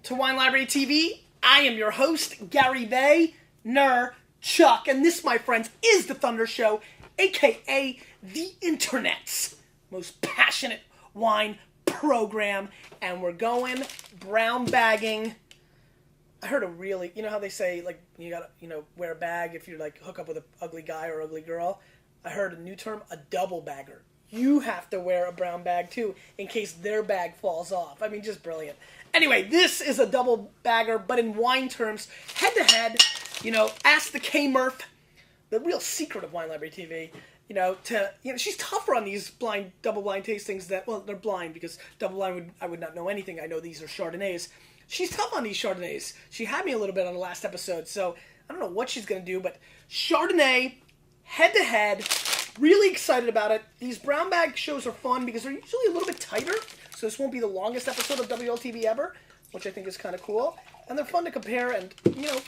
to Wine Library TV. I am your host, Gary Chuck, and this, my friends, is the Thunder Show, aka the internet's most passionate wine program, and we're going brown bagging. I heard a really, you know how they say, like, you gotta, wear a bag if you, like, hook up with an ugly guy or ugly girl? I heard a new term, a double bagger. You have to wear a brown bag, too, in case their bag falls off. I mean, just brilliant. Anyway, this is a double bagger, but in wine terms, head-to-head, ask the K-Murph, the real secret of Wine Library TV, she's tougher on these double-blind tastings they're blind, because double-blind, I would not know anything. I know these are Chardonnays. She's tough on these Chardonnays. She had me a little bit on the last episode, so I don't know what she's going to do, but Chardonnay, head-to-head, really excited about it. These brown bag shows are fun because they're usually a little bit tighter, so this won't be the longest episode of WLTV ever, which I think is kind of cool. And they're fun to compare and,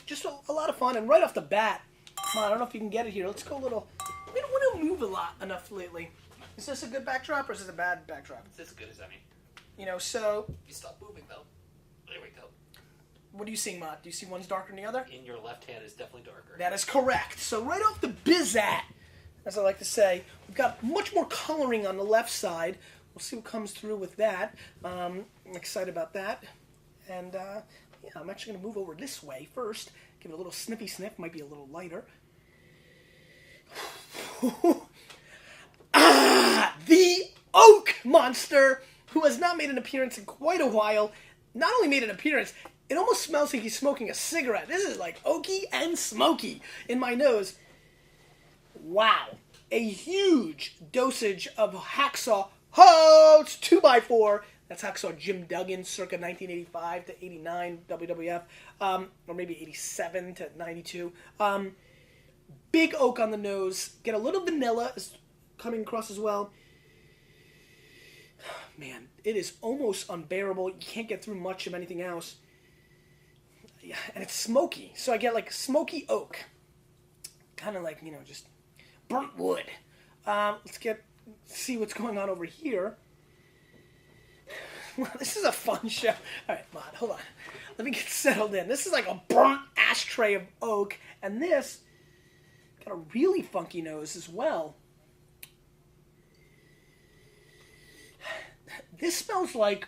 just a lot of fun. And right off the bat, come on, I don't know if you can get it here. Let's go a little... We don't want to move enough lately. Is this a good backdrop or is this a bad backdrop? It's as good as any. So... You stop moving, though. There we go. What are you seeing, Mott? Do you see one's darker than the other? In your left hand is definitely darker. That is correct. So right off the bizat, as I like to say, we've got much more coloring on the left side. We'll see what comes through with that. I'm excited about that. And, I'm actually going to move over this way first. Give it a little sniffy sniff. Might be a little lighter. The Oak Monster, who has not made an appearance in quite a while. Not only made an appearance, it almost smells like he's smoking a cigarette. This is like oaky and smoky in my nose. Wow. A huge dosage of Hacksaw. It's 2x4. That's Hacksaw Jim Duggan, circa 1985 to 89 WWF, or maybe 87 to 92. Big oak on the nose. Get a little vanilla is coming across as well. Man, it is almost unbearable. You can't get through much of anything else. Yeah, and it's smoky. So I get like smoky oak. Kind of like, just burnt wood. Let's see what's going on over here. Well, this is a fun show. All right, Mod, hold on. Let me get settled in. This is like a burnt ashtray of oak, and this got a really funky nose as well. This smells like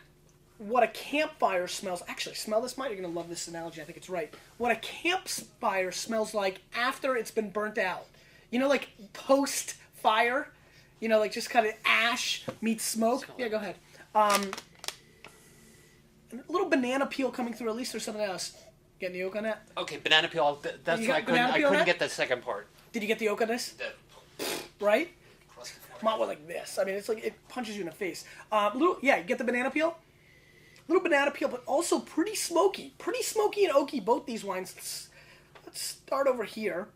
what a campfire smells. Actually, smell this, Mike. You're going to love this analogy. I think it's right. What a campfire smells like after it's been burnt out. Like post-fire? Like just kind of ash meets smoke. Yeah, go ahead. A little banana peel coming through. At least there's something else. Getting the oak on that? Okay, banana peel. That's I couldn't get the second part. Did you get the oak on this? Right? Not like this. I mean, it's like it punches you in the face. You get the banana peel. Little banana peel, but also pretty smoky. Pretty smoky and oaky, both these wines. Let's start over here.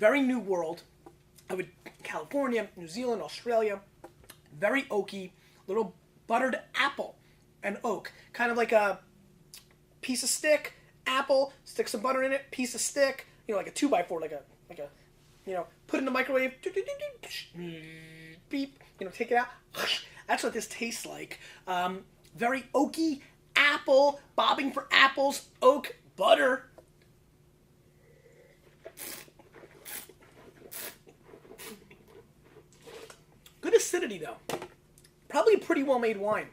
Very New World. California, New Zealand, Australia. Very oaky. Little buttered apple and oak. Kind of like a piece of stick, apple, stick some butter in it, piece of stick, like a 2x4, like a, put in the microwave, beep, take it out. That's what this tastes like. Very oaky, apple, bobbing for apples, oak, butter. Good acidity, though. Probably a pretty well-made wine.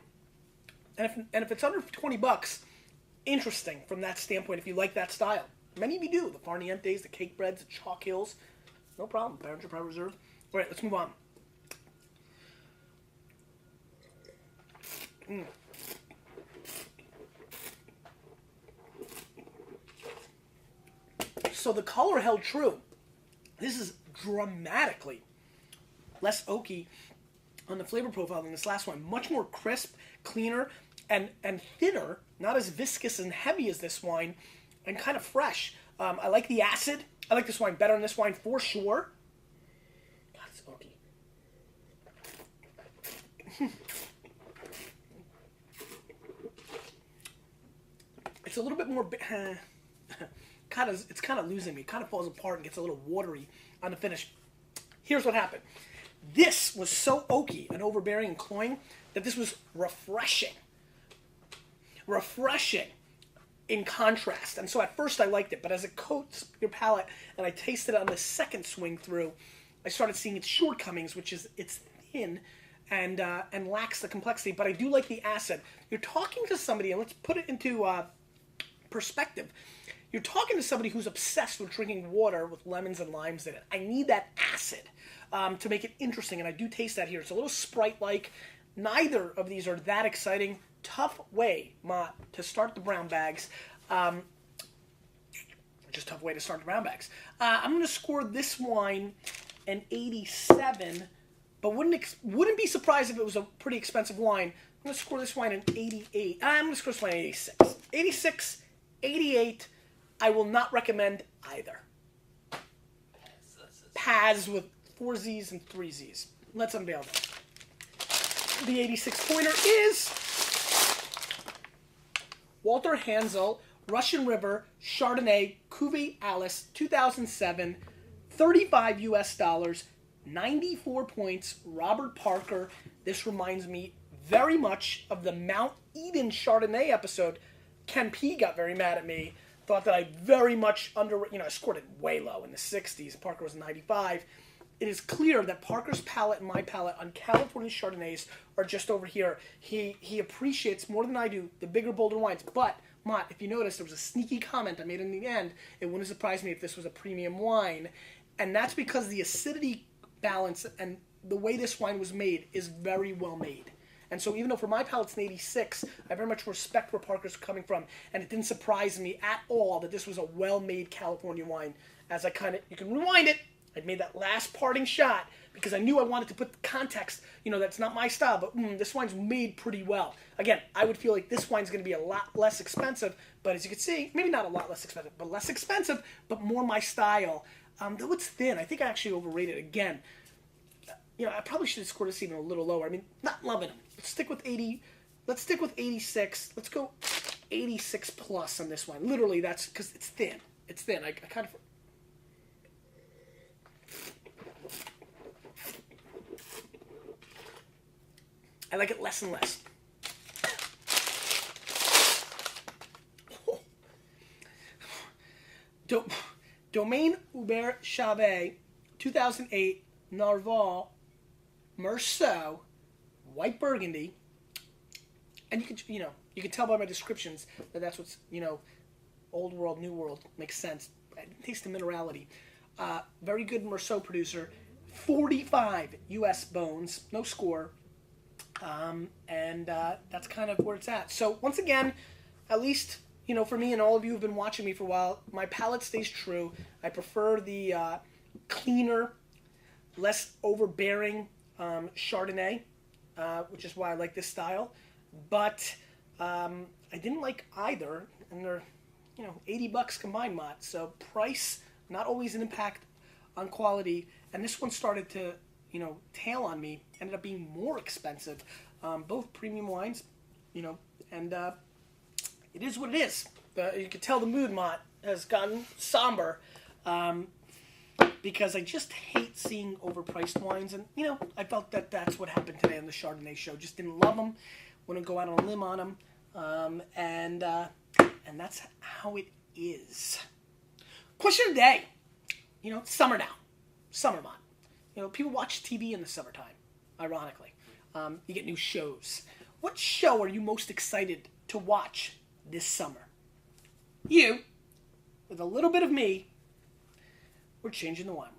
And if it's under $20, interesting from that standpoint if you like that style. Many of you do. The Farnientes, the Cake Breads, the Chalk Hills. No problem. Barringer Private Reserve. All right, let's move on. So the color held true. This is dramatically less oaky on the flavor profile than this last one. Much more crisp, cleaner, and thinner. Not as viscous and heavy as this wine, and kind of fresh. I like the acid. I like this wine better than this wine for sure. God, it's oaky. It's a little bit more... it's kind of losing me. It kind of falls apart and gets a little watery on the finish. Here's what happened. This was so oaky and overbearing and cloying that this was refreshing. Refreshing in contrast. And so at first I liked it, but as it coats your palate and I tasted it on the second swing through, I started seeing its shortcomings, which is it's thin and lacks the complexity, but I do like the acid. You're talking to somebody, and let's put it into perspective. You're talking to somebody who's obsessed with drinking water with lemons and limes in it. I need that acid to make it interesting, and I do taste that here. It's a little Sprite-like. Neither of these are that exciting. Tough way, Mott, to start the brown bags. Just tough way to start the brown bags. I'm going to score this wine an 87, but wouldn't be surprised if it was a pretty expensive wine. I'm going to score this wine an 88. I'm going to score this wine an 86. 86, 88. I will not recommend either. Paz with 4 Z's and 3 Z's. Let's unveil them. The 86 pointer is Walter Hansel, Russian River, Chardonnay, Cuvée Alice, 2007, $35 US, 94 points, Robert Parker. This reminds me very much of the Mount Eden Chardonnay episode. Ken P got very mad at me. Thought that I very much I scored it way low in the 60s. Parker was 95. It is clear that Parker's palate and my palate on California Chardonnays are just over here. He appreciates more than I do the bigger, bolder wines. But, Mott, if you notice, there was a sneaky comment I made in the end. It wouldn't surprise me if this was a premium wine. And that's because the acidity balance and the way this wine was made is very well made. And so even though for my palate it's an 86, I very much respect where Parker's coming from. And it didn't surprise me at all that this was a well-made California wine. As you can rewind it. I made that last parting shot because I knew I wanted to put the context, that's not my style, but this wine's made pretty well. Again, I would feel like this wine's going to be a lot less expensive, but as you can see, maybe not a lot less expensive, but less expensive, but more my style. Though it's thin, I think I actually overrated it again. I probably should have scored this even a little lower. I mean, not loving them. Let's stick with 80. Let's stick with 86. Let's go 86 plus on this one. Literally, that's because it's thin. It's thin. I kind of... I like it less and less. Domaine Hubert Chavet, 2008, Narval, Meursault, White Burgundy. And you can tell by my descriptions that that's what's, old world, new world, makes sense. I taste the minerality. Very good Meursault producer. 45 U.S. bones, no score. And that's kind of where it's at. So once again, at least, for me and all of you who've been watching me for a while, my palate stays true. I prefer the cleaner, less overbearing Chardonnay, which is why I like this style. But I didn't like either, and they're, $80 combined, Mott. So price, not always an impact on quality. And this one started to, tail on me, ended up being more expensive. Both premium wines, and it is what it is. You can tell the mood, Mott, has gotten somber because I just hate seeing overpriced wines. And, I felt that that's what happened today on the Chardonnay show. Just didn't love them, wouldn't go out on a limb on them, and that's how it is. Question of the day. It's summer now. Summer, Mott. People watch TV in the summertime, ironically. You get new shows. What show are you most excited to watch this summer? You, with a little bit of me, we're changing the wine world.